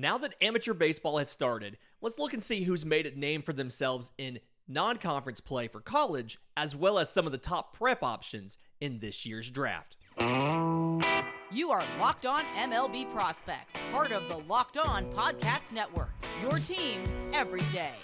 Now that amateur baseball has started, let's look and see who's made a name for themselves in non-conference play for college, as well as some of the top prep options in this year's draft. You are Locked On MLB Prospects, part of the Locked On Podcast Network, your team every day.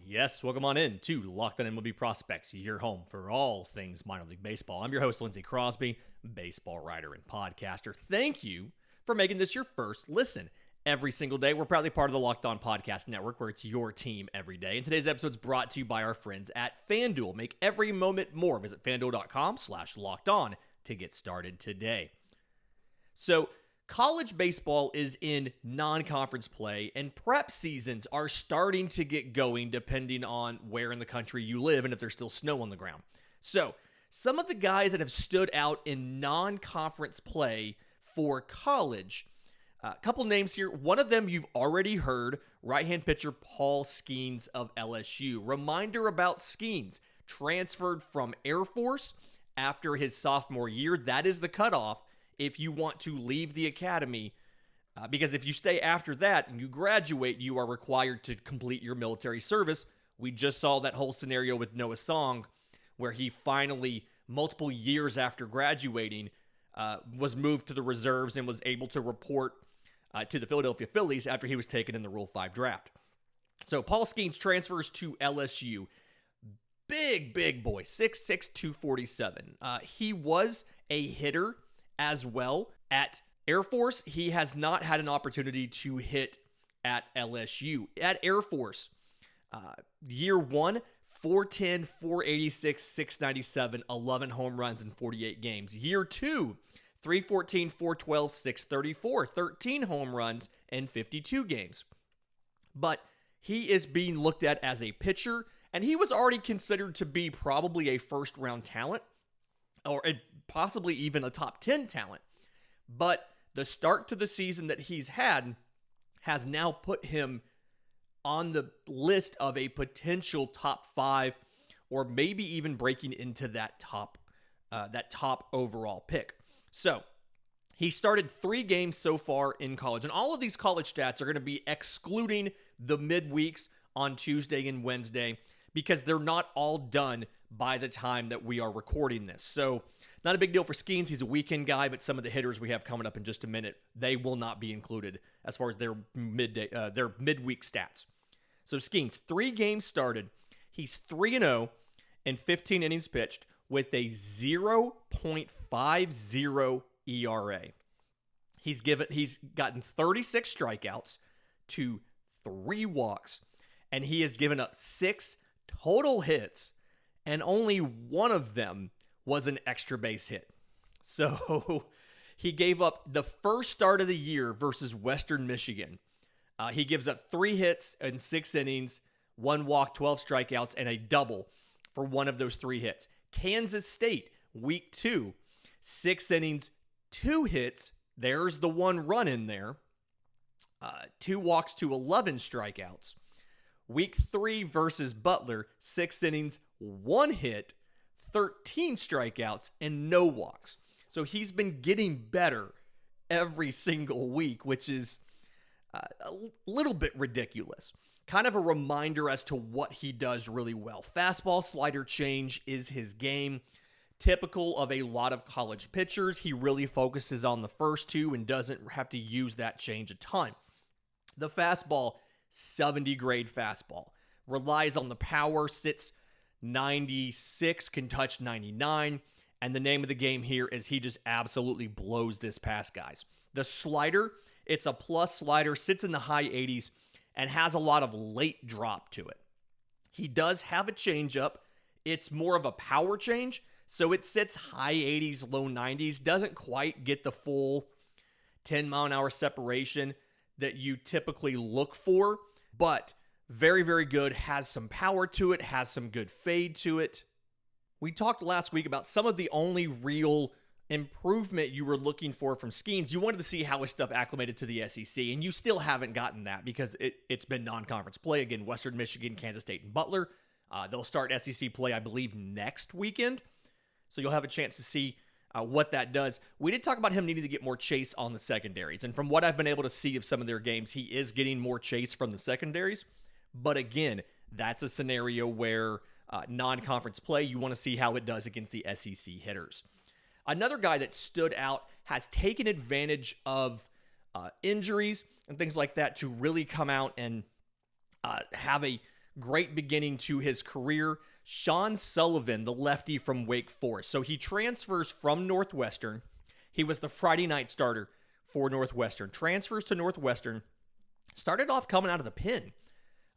Yes, welcome on in to Locked On MLB Prospects, your home for all things minor league baseball. I'm your host, Lindsey Crosby, baseball writer and podcaster. Thank you for making this your first listen. Every single day, we're proudly part of the Locked On Podcast Network, where it's your team every day. And today's episode is brought to you by our friends at FanDuel. Make every moment more. Visit FanDuel.com/lockedon to get started today. So, college baseball is in non-conference play, and prep seasons are starting to get going depending on where in the country you live and if there's still snow on the ground. So, some of the guys that have stood out in non-conference play for college, a couple names here. One of them you've already heard, right-hand pitcher Paul Skenes of LSU. Reminder about Skenes, transferred from Air Force after his sophomore year. That is the cutoff if you want to leave the academy, because if you stay after that and you graduate, you are required to complete your military service. We just saw that whole scenario with Noah Song, where he finally, multiple years after graduating, was moved to the reserves and was able to report to the Philadelphia Phillies after he was taken in the Rule 5 draft. So Paul Skenes transfers to LSU. Big boy, 6'6", 247. He was a hitter as well at Air Force. He has not had an opportunity to hit at LSU. At Air Force, year one, 410, 486, 697, 11 home runs in 48 games. Year two, 314, 412, 634, 13 home runs in 52 games. But he is being looked at as a pitcher, and he was already considered to be probably a first-round talent, or possibly even a top 10 talent. But the start to the season that he's had has now put him on the list of a potential top 5, or maybe even breaking into that top overall pick. So he started 3 games so far in college, and all of these college stats are going to be excluding the midweeks on Tuesday and Wednesday, because they're not all done by the time that we are recording this. So not a big deal for Skenes. He's a weekend guy, but some of the hitters we have coming up in just a minute, they will not be included as far as their midweek stats. So Skenes, 3 games started. He's 3-0 in 15 innings pitched with a 0.50 ERA. He's gotten 36 strikeouts to 3 walks, and he has given up 6 total hits, and only one of them was an extra base hit. So he gave up the first start of the year versus Western Michigan. He gives up 3 hits in 6 innings, 1 walk, 12 strikeouts, and a double for one of those 3 hits. Kansas State, week 2, 6 innings, 2 hits. There's the 1 run in there. 2 walks to 11 strikeouts. Week 3 versus Butler, 6 innings, 1 hit, 13 strikeouts, and no walks. So he's been getting better every single week, which is a little bit ridiculous. Kind of a reminder as to what he does really well. Fastball slider change is his game. Typical of a lot of college pitchers, he really focuses on the first 2 and doesn't have to use that change a ton. The fastball, 70 grade fastball. Relies on the power, sits 96, can touch 99. And the name of the game here is he just absolutely blows this past, guys. The slider, it's a plus slider, sits in the high 80s, and has a lot of late drop to it. He does have a changeup. It's more of a power change, so it sits high 80s, low 90s. Doesn't quite get the full 10-mile-an-hour separation that you typically look for, but very, very good. Has some power to it, has some good fade to it. We talked last week about some of the only real improvement you were looking for from Skenes. You wanted to see how his stuff acclimated to the SEC, and you still haven't gotten that because it's been non-conference play. Again, Western Michigan, Kansas State, and Butler. They'll start SEC play, I believe, next weekend. So you'll have a chance to see what that does. We did talk about him needing to get more chase on the secondaries. And from what I've been able to see of some of their games, he is getting more chase from the secondaries. But again, that's a scenario where non-conference play, you want to see how it does against the SEC hitters. Another guy that stood out, has taken advantage of injuries and things like that to really come out and have a great beginning to his career. Sean Sullivan, the lefty from Wake Forest. So he transfers from Northwestern. He was the Friday night starter for Northwestern. Transfers to Northwestern. Started off coming out of the pen.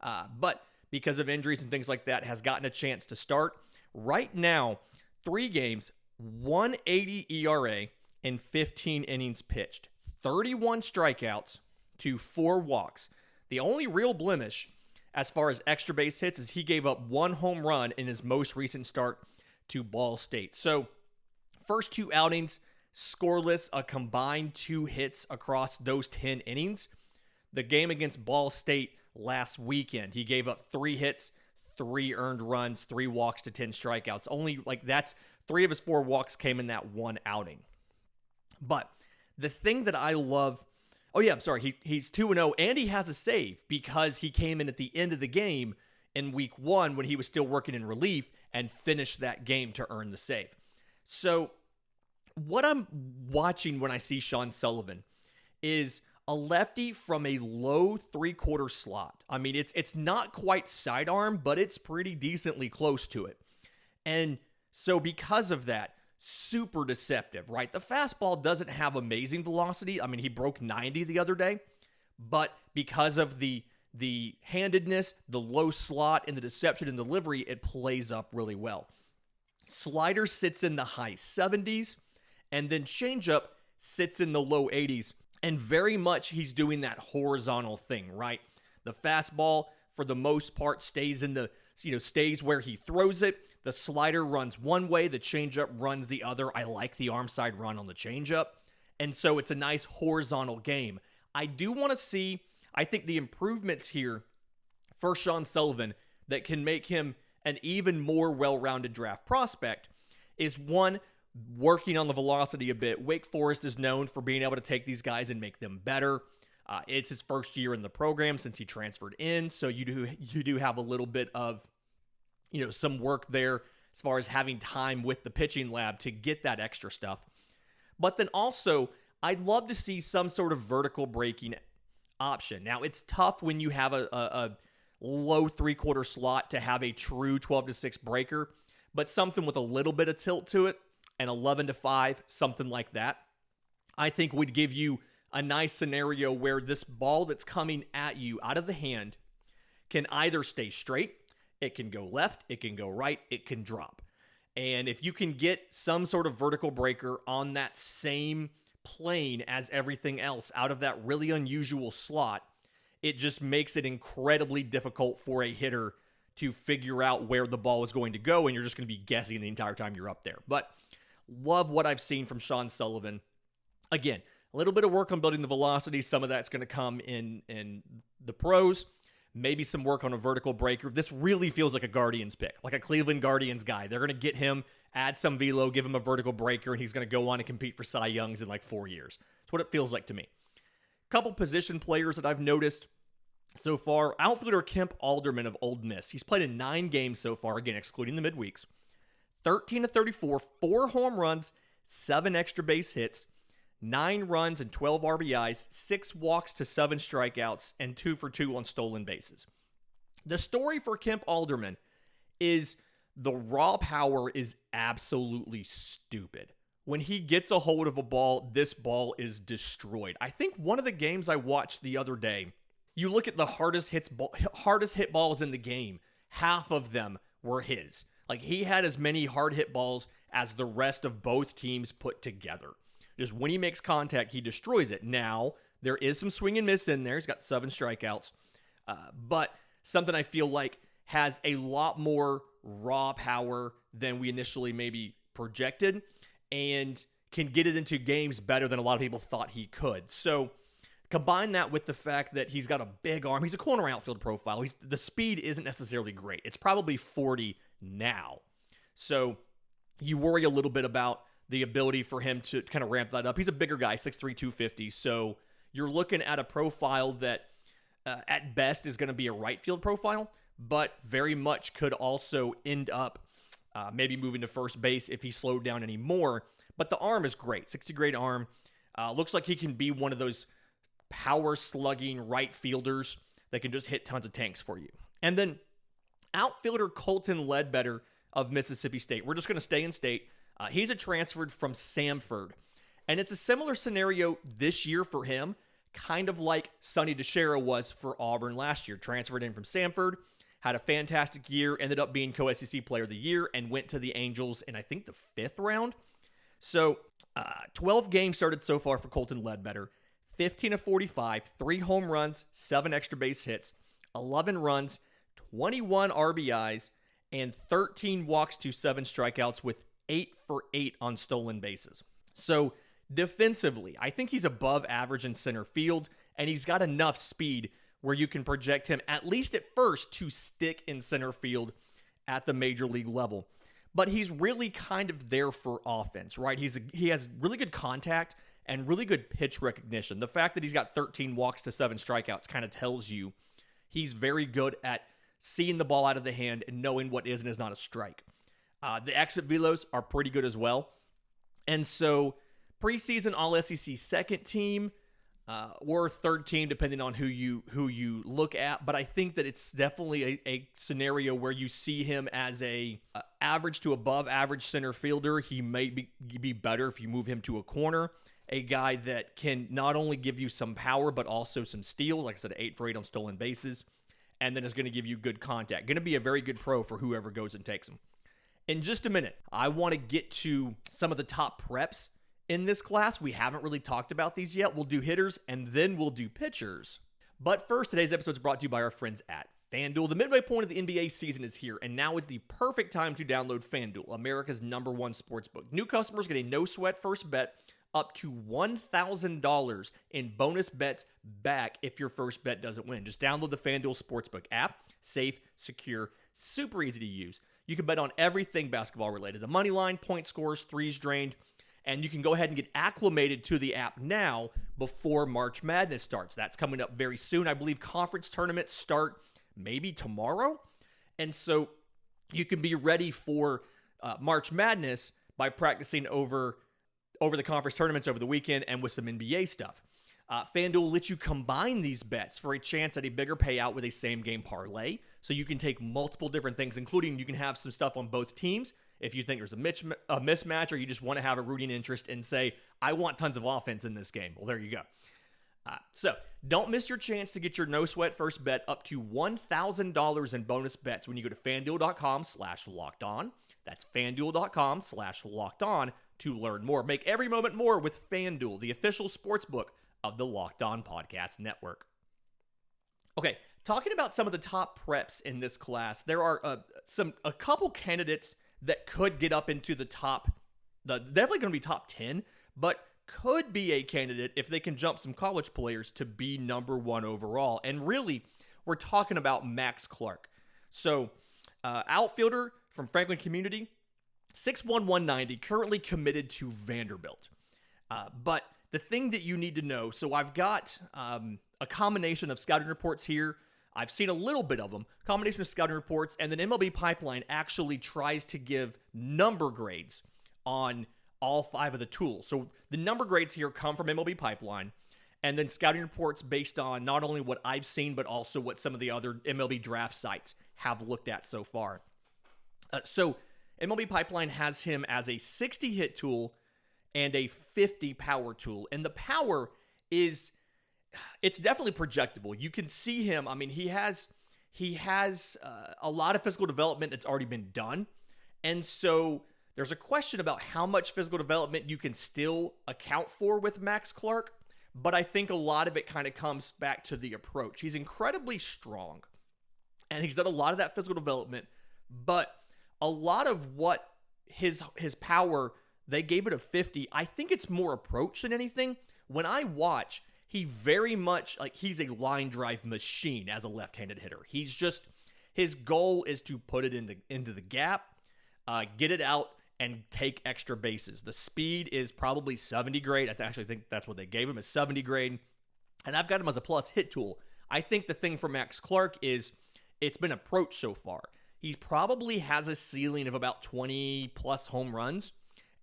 But because of injuries and things like that, has gotten a chance to start. Right now, 3 games, 180 ERA, and 15 innings pitched. 31 strikeouts to 4 walks. The only real blemish as far as extra base hits is he gave up 1 home run in his most recent start to Ball State. So, first 2 outings, scoreless, a combined 2 hits across those 10 innings. The game against Ball State last weekend, he gave up 3 hits, 3 earned runs, 3 walks to 10 strikeouts. Only, that's 3 of his 4 walks came in that 1 outing. But the thing that I love, he's 2-0, and he has a save because he came in at the end of the game in week 1 when he was still working in relief and finished that game to earn the save. So what I'm watching when I see Sean Sullivan is a lefty from a low 3/4 slot. I mean, it's not quite sidearm, but it's pretty decently close to it. And so because of that, super deceptive, right? The fastball doesn't have amazing velocity. I mean, he broke 90 the other day, but because of the handedness, the low slot, and the deception and delivery, it plays up really well. Slider sits in the high 70s, and then changeup sits in the low 80s, and very much he's doing that horizontal thing, right? The fastball, for the most part, stays where he throws it. The slider runs one way, the changeup runs the other. I like the arm side run on the changeup. And so it's a nice horizontal game. I do want to see, I think, the improvements here for Sean Sullivan that can make him an even more well-rounded draft prospect is, one, working on the velocity a bit. Wake Forest is known for being able to take these guys and make them better. It's his first year in the program since he transferred in, so you do have a little bit of some work there as far as having time with the pitching lab to get that extra stuff. But then also, I'd love to see some sort of vertical breaking option. Now, it's tough when you have a low 3/4 slot to have a true 12-6 breaker, but something with a little bit of tilt to it, an 11-5, something like that, I think would give you a nice scenario where this ball that's coming at you out of the hand can either stay straight, it can go left, it can go right, it can drop. And if you can get some sort of vertical breaker on that same plane as everything else out of that really unusual slot, it just makes it incredibly difficult for a hitter to figure out where the ball is going to go, and you're just going to be guessing the entire time you're up there. But love what I've seen from Sean Sullivan. Again, a little bit of work on building the velocity. Some of that's going to come in the pros. Maybe some work on a vertical breaker. This really feels like a Guardians pick, like a Cleveland Guardians guy. They're going to get him, add some velo, give him a vertical breaker, and he's going to go on and compete for Cy Youngs in 4 years. That's what it feels like to me. Couple position players that I've noticed so far. Outfielder Kemp Alderman of Ole Miss. He's played in 9 games so far, again, excluding the midweeks. 13-34, 4 home runs, 7 extra base hits, 9 runs and 12 RBIs, 6 walks to 7 strikeouts, and 2 for 2 on stolen bases. The story for Kemp Alderman is the raw power is absolutely stupid. When he gets a hold of a ball, this ball is destroyed. I think one of the games I watched the other day, you look at the hardest hit balls in the game, half of them were his. He had as many hard hit balls as the rest of both teams put together. Just when he makes contact, he destroys it. Now, there is some swing and miss in there. He's got 7 strikeouts. But something I feel like has a lot more raw power than we initially maybe projected and can get it into games better than a lot of people thought he could. So, Combine that with the fact that he's got a big arm. He's a corner outfield profile. The speed isn't necessarily great. It's probably 40 now. So you worry a little bit about the ability for him to kind of ramp that up. He's a bigger guy, 6'3", 250. So you're looking at a profile that at best is going to be a right field profile, but very much could also end up maybe moving to first base if he slowed down anymore. But the arm is great. 60-grade arm. Looks like he can be one of those power slugging right fielders that can just hit tons of tanks for you. And then outfielder Colton Ledbetter of Mississippi State. We're just going to stay in state. He's a transferred from Samford. And it's a similar scenario this year for him, kind of like Sonny DeShera was for Auburn last year. Transferred in from Samford, had a fantastic year, ended up being co-SEC Player of the Year, and went to the Angels in, I think, the 5th round. So 12 games started so far for Colton Ledbetter. 15 of 45, 3 home runs, 7 extra base hits, 11 runs, 21 RBIs, and 13 walks to 7 strikeouts with 8 for 8 on stolen bases. So defensively, I think he's above average in center field, and he's got enough speed where you can project him, at least at first, to stick in center field at the major league level. But he's really kind of there for offense, right? He has really good contact and really good pitch recognition. The fact that he's got 13 walks to 7 strikeouts kind of tells you he's very good at seeing the ball out of the hand and knowing what is and is not a strike. The exit velos are pretty good as well. And so preseason All-SEC second team or third team, depending on who you look at. But I think that it's definitely a scenario where you see him as a average to above average center fielder. He may be better if you move him to a corner. A guy that can not only give you some power, but also some steals. Like I said, 8 for 8 on stolen bases. And then is going to give you good contact. Going to be a very good pro for whoever goes and takes him. In just a minute, I want to get to some of the top preps in this class. We haven't really talked about these yet. We'll do hitters, and then we'll do pitchers. But first, today's episode is brought to you by our friends at FanDuel. The midway point of the NBA season is here, and now is the perfect time to download FanDuel, America's #1 sportsbook. New customers get a no-sweat first bet up to $1,000 in bonus bets back if your first bet doesn't win. Just download the FanDuel Sportsbook app. Safe, secure, super easy to use. You can bet on everything basketball related. The money line, point scores, threes drained, and you can go ahead and get acclimated to the app now before March Madness starts. That's coming up very soon. I believe conference tournaments start maybe tomorrow. And so you can be ready for March Madness by practicing over the conference tournaments over the weekend and with some NBA stuff. FanDuel lets you combine these bets for a chance at a bigger payout with a same-game parlay. So you can take multiple different things, including you can have some stuff on both teams if you think there's a mismatch, or you just want to have a rooting interest and say, I want tons of offense in this game. Well, there you go. So don't miss your chance to get your no-sweat first bet up to $1,000 in bonus bets when you go to FanDuel.com/lockedon. That's FanDuel.com/lockedon to learn more. Make every moment more with FanDuel, the official sportsbook of the Locked On Podcast Network. Okay, talking about some of the top preps in this class, there are a couple candidates that could get up into the definitely going to be top 10, but could be a candidate if they can jump some college players to be #1 overall. And really, we're talking about Max Clark. So, outfielder from Franklin Community, 6'1", 190, currently committed to Vanderbilt. But the thing that you need to know, so I've got a combination of scouting reports here. I've seen a little bit of them, combination of scouting reports, and then MLB Pipeline actually tries to give number grades on all 5 of the tools. So the number grades here come from MLB Pipeline, and then scouting reports based on not only what I've seen, but also what some of the other MLB draft sites have looked at so far. So MLB Pipeline has him as a 60 hit tool and a 50 power tool. And the power it's definitely projectable. You can see him. I mean, he has a lot of physical development that's already been done. And so there's a question about how much physical development you can still account for with Max Clark. But I think a lot of it kind of comes back to the approach. He's incredibly strong, and he's done a lot of that physical development. But a lot of what his power, they gave it a 50. I think it's more approach than anything. When I watch, he very much, like, he's a line drive machine as a left-handed hitter. His goal is to put it into the gap, get it out, and take extra bases. The speed is probably 70 grade. I actually think that's what they gave him, is 70 grade. And I've got him as a plus hit tool. I think the thing for Max Clark is it's been approached so far. He probably has a ceiling of about 20 plus home runs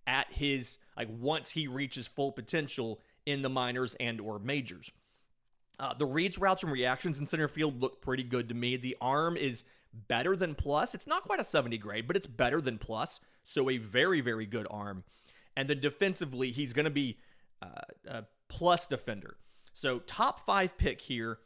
at his, like, once he reaches full potential in the minors and or majors. The reads, routes, and reactions in center field look pretty good to me. The arm is better than plus. It's not quite a 70 grade, but it's better than plus. So a very, very good arm. And then defensively, he's going to be a plus defender. So top 5 pick here.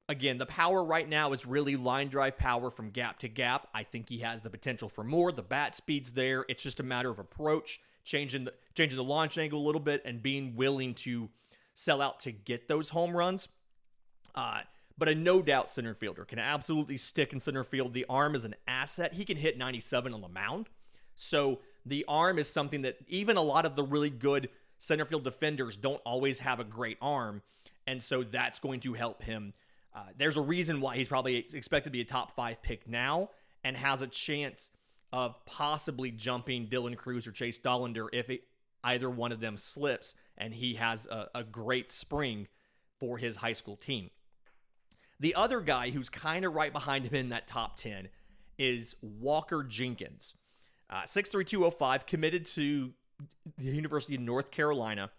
Again, the power right now is really line drive power from gap to gap. I think he has the potential for more. The bat speed's there. It's just a matter of approach, changing the launch angle a little bit, and being willing to sell out to get those home runs. But a no-doubt center fielder. Can absolutely stick in center field. The arm is an asset. He can hit 97 on the mound. So the arm is something that even a lot of the really good center field defenders don't always have a great arm. And so that's going to help him. There's a reason why he's probably expected to be a top 5 pick now and has a chance of possibly jumping Dylan Cruz or Chase Dollander if either one of them slips and he has a great spring for his high school team. The other guy who's kind of right behind him in that top 10 is Walker Jenkins. 6'3", 205, committed to the University of North Carolina.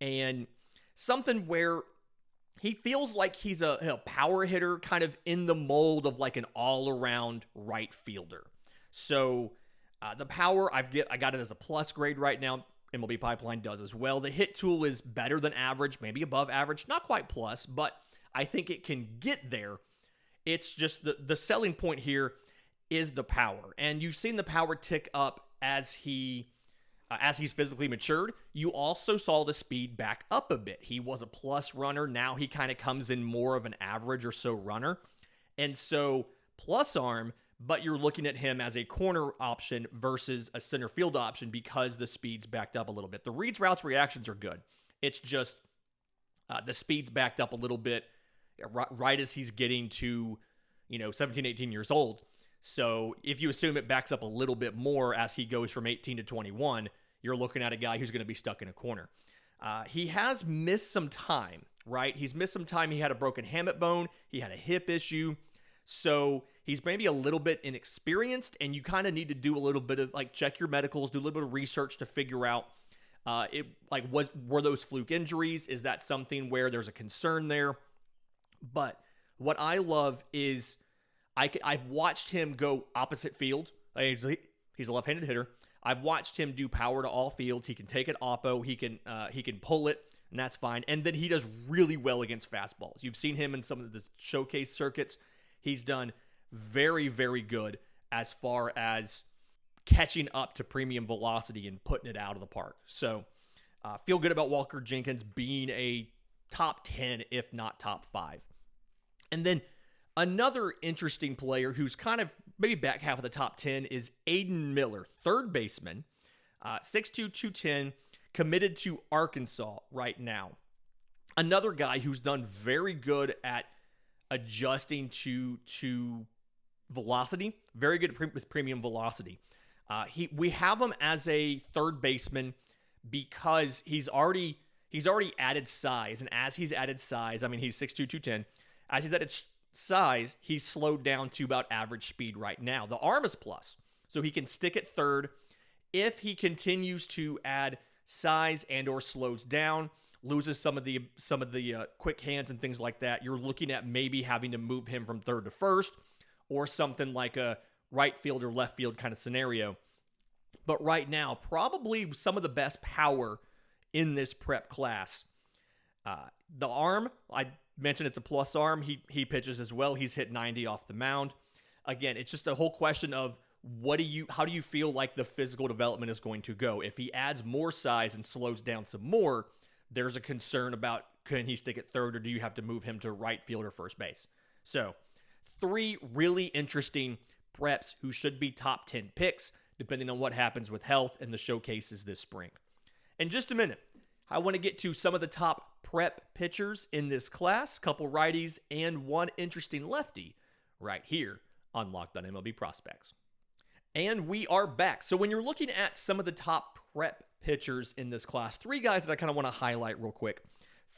And something where he feels like he's a power hitter, kind of in the mold of like an all-around right fielder. So the power, I got it as a plus grade right now. MLB Pipeline does as well. The hit tool is better than average, maybe above average, not quite plus, but I think it can get there. It's just the selling point here is the power. And you've seen the power tick up as he's physically matured. You also saw the speed back up a bit. He was a plus runner. Now he kind of comes in more of an average or so runner. And so plus arm, but you're looking at him as a corner option versus a center field option because the speed's backed up a little bit. The reads, routes, reactions are good. It's just the speed's backed up a little bit right as he's getting to, 17, 18 years old. So if you assume it backs up a little bit more as he goes from 18 to 21, you're looking at a guy who's going to be stuck in a corner. He has missed some time, right? He's missed some time. He had a broken hamate bone. He had a hip issue. So he's maybe a little bit inexperienced, and you kind of need to do a little bit of, check your medicals, do a little bit of research to figure out, were those fluke injuries? Is that something where there's a concern there? But what I love is I've watched him go opposite field. He's a left-handed hitter. I've watched him do power to all fields. He can take it oppo. He can pull it, and that's fine. And then he does really well against fastballs. You've seen him in some of the showcase circuits. He's done very, very good as far as catching up to premium velocity and putting it out of the park. So feel good about Walker Jenkins being a top 10, if not top 5. And then another interesting player who's kind of maybe back half of the top 10 is Aidan Miller, third baseman, 6'2", 210, committed to Arkansas right now. Another guy who's done very good at adjusting to velocity, very good with premium velocity. We have him as a third baseman because he's already added size, and as he's added size, he's 6'2", 210. As he's added size, he's slowed down to about average speed right now. The arm is plus, so he can stick at third. If he continues to add size and or slows down, loses some of the quick hands and things like that, you're looking at maybe having to move him from third to first, or something like a right field or left field kind of scenario. But right now, probably some of the best power in this prep class. The arm, I mentioned it's a plus arm. He pitches as well. He's hit 90 off the mound. Again, it's just a whole question of how do you feel like the physical development is going to go? If he adds more size and slows down some more, there's a concern about can he stick at third, or do you have to move him to right field or first base? So 3 really interesting preps who should be top 10 picks, depending on what happens with health and the showcases this spring. In just a minute, I want to get to some of the top prep pitchers in this class, couple righties, and one interesting lefty right here on Locked On MLB Prospects. And we are back. So when you're looking at some of the top prep pitchers in this class, three guys that I kind of want to highlight real quick.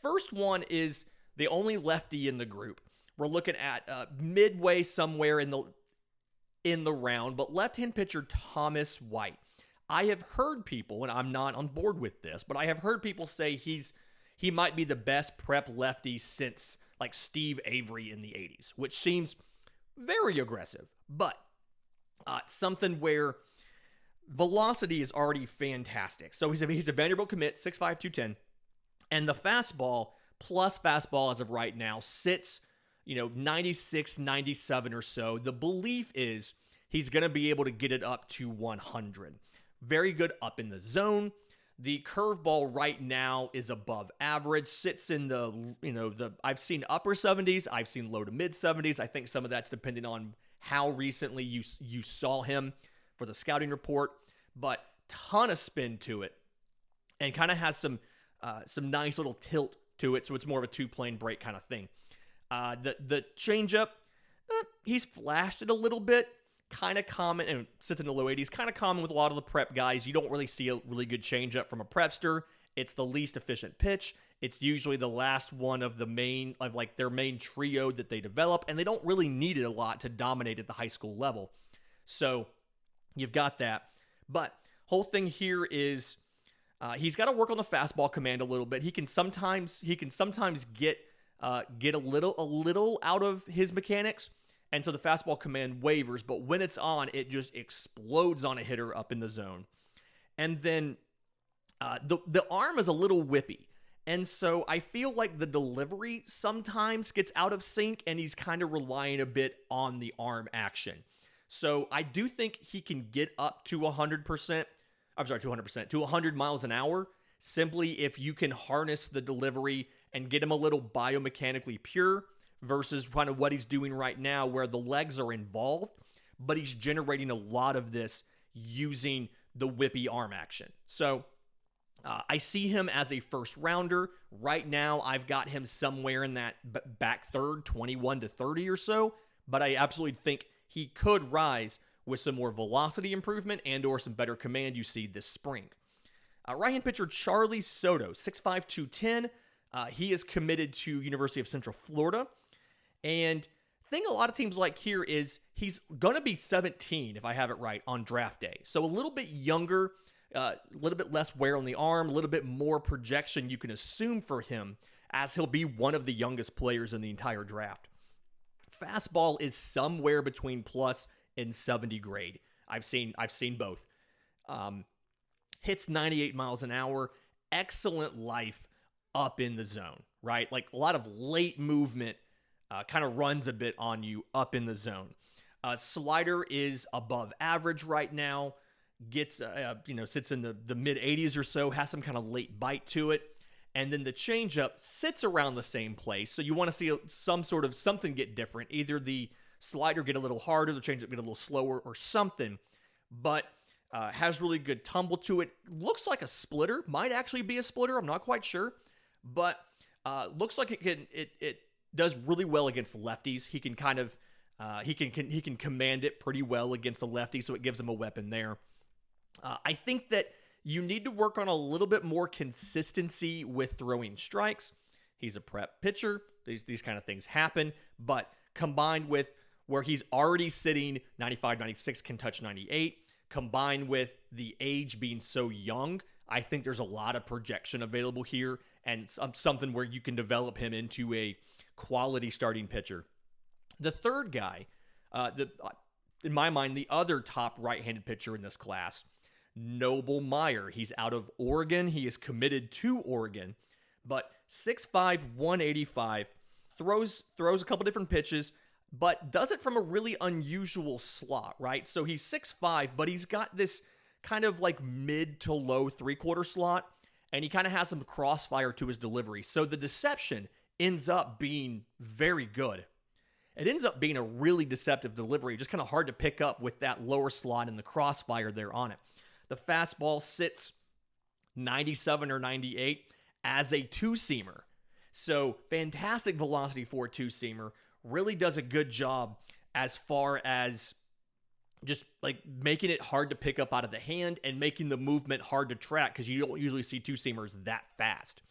First one is the only lefty in the group. We're looking at midway somewhere in the round, but left-hand pitcher Thomas White. I have heard people, and I'm not on board with this, but I have heard people say he might be the best prep lefty since like Steve Avery in the 80s, which seems very aggressive, but something where velocity is already fantastic. So he's a Vanderbilt commit, 6'5", 210, and the fastball plus fastball as of right now sits 96, 97 or so. The belief is he's going to be able to get it up to 100. Very good up in the zone. The curveball right now is above average, sits in I've seen upper 70s, I've seen low to mid 70s. I think some of that's depending on how recently you saw him for the scouting report, but ton of spin to it and kind of has some nice little tilt to it, so it's more of a two-plane break kind of thing. The changeup, he's flashed it a little bit, kind of common, and sits in the low 80s, kind of common with a lot of the prep guys. You don't really see a really good changeup from a prepster. It's the least efficient pitch. It's usually the last one of their main trio that they develop, and they don't really need it a lot to dominate at the high school level. So you've got that. But whole thing here is he's got to work on the fastball command a little bit. He can sometimes get a little out of his mechanics, and so the fastball command wavers, but when it's on, it just explodes on a hitter up in the zone. And then the arm is a little whippy, and so I feel like the delivery sometimes gets out of sync, and he's kind of relying a bit on the arm action. So I do think he can get up to 100%. I'm sorry, 200%, to 100 miles an hour, simply if you can harness the delivery and get him a little biomechanically pure versus kind of what he's doing right now where the legs are involved, but he's generating a lot of this using the whippy arm action. So I see him as a first rounder. Right now, I've got him somewhere in that back third, 21 to 30 or so, but I absolutely think he could rise with some more velocity improvement and or some better command you see this spring. Right-hand pitcher Charlee Soto, 6'5", 210. He is committed to University of Central Florida. And the thing a lot of teams like here is he's going to be 17, if I have it right, on draft day. So a little bit younger, a little bit less wear on the arm, a little bit more projection you can assume for him as he'll be one of the youngest players in the entire draft. Fastball is somewhere between plus and 70 grade. I've seen both. Hits 98 miles an hour, excellent life up in the zone, right? Like a lot of late movement, kind of runs a bit on you up in the zone. Slider is above average right now, gets, sits in the mid 80s or so, has some kind of late bite to it. And then the changeup sits around the same place. So you want to see something get different. Either the slider get a little harder, the changeup get a little slower or something, but has really good tumble to it. Looks like a splitter, might actually be a splitter. I'm not quite sure, but looks like it does really well against lefties. He can kind of he can command it pretty well against a lefty, so it gives him a weapon there. I think that you need to work on a little bit more consistency with throwing strikes. He's a prep pitcher. These kind of things happen, but combined with where he's already sitting 95, 96, can touch 98, combined with the age being so young, I think there's a lot of projection available here and something where you can develop him into a quality starting pitcher. The third guy, in my mind, the other top right-handed pitcher in this class, Noble Meyer. He's out of Oregon. He is committed to Oregon, but 6'5", 185, throws a couple different pitches, but does it from a really unusual slot, right? So he's 6'5", but he's got this kind of like mid to low three-quarter slot, and he kind of has some crossfire to his delivery. So the deception ends up being very good. It ends up being a really deceptive delivery, just kind of hard to pick up with that lower slot and the crossfire there on it. The fastball sits 97 or 98, as a two-seamer. So fantastic velocity for a two-seamer. Really does a good job as far as just like making it hard to pick up out of the hand and making the movement hard to track because you don't usually see two-seamers that fast.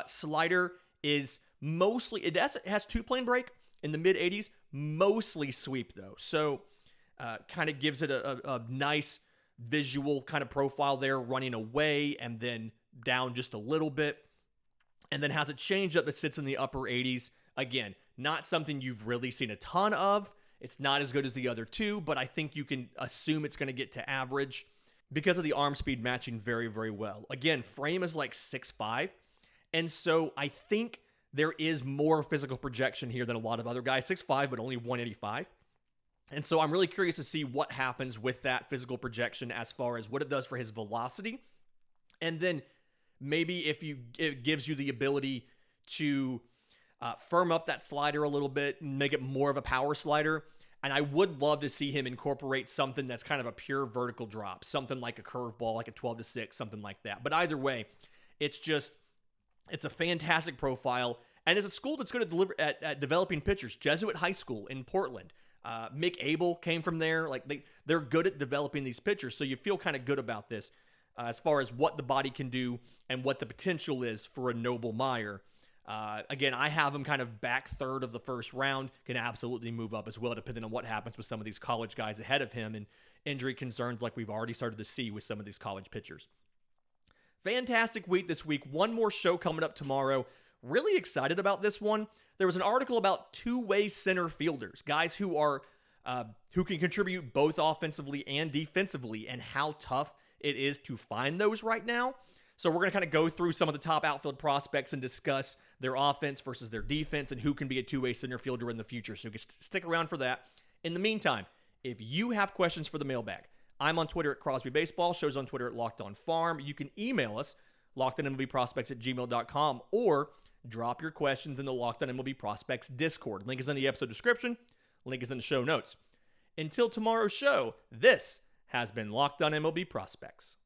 Slider is mostly, it has two-plane break in the mid-80s, mostly sweep though. So kind of gives it a nice visual kind of profile there, running away and then down just a little bit. And then has a changeup that sits in the upper 80s. Again, not something you've really seen a ton of. It's not as good as the other two, but I think you can assume it's going to get to average because of the arm speed matching very, very well. Again, frame is like 6'5", and so I think there is more physical projection here than a lot of other guys. 6'5", but only 185. And so I'm really curious to see what happens with that physical projection as far as what it does for his velocity. And then maybe if it gives you the ability to firm up that slider a little bit and make it more of a power slider. And I would love to see him incorporate something that's kind of a pure vertical drop, something like a curveball, like a 12-6, something like that. But either way, it's a fantastic profile. And it's a school that's going to deliver at developing pitchers. Jesuit High School in Portland. Mick Abel came from there. Like they're good at developing these pitchers. So you feel kind of good about this as far as what the body can do and what the potential is for a Noble Meyer. Again, I have him kind of back third of the first round, can absolutely move up as well, depending on what happens with some of these college guys ahead of him and injury concerns like we've already started to see with some of these college pitchers. Fantastic week this week. One more show coming up tomorrow. Really excited about this one. There was an article about two-way center fielders, guys who can contribute both offensively and defensively, and how tough it is to find those right now. So we're going to kind of go through some of the top outfield prospects and discuss their offense versus their defense and who can be a two-way center fielder in the future. So you can stick around for that. In the meantime, if you have questions for the mailbag, I'm on Twitter at Crosby Baseball. Show's on Twitter at Locked On Farm. You can email us, lockedonmlbprospects@gmail.com, or drop your questions in the Locked On MLB Prospects Discord. Link is in the episode description. Link is in the show notes. Until tomorrow's show, this has been Locked On MLB Prospects.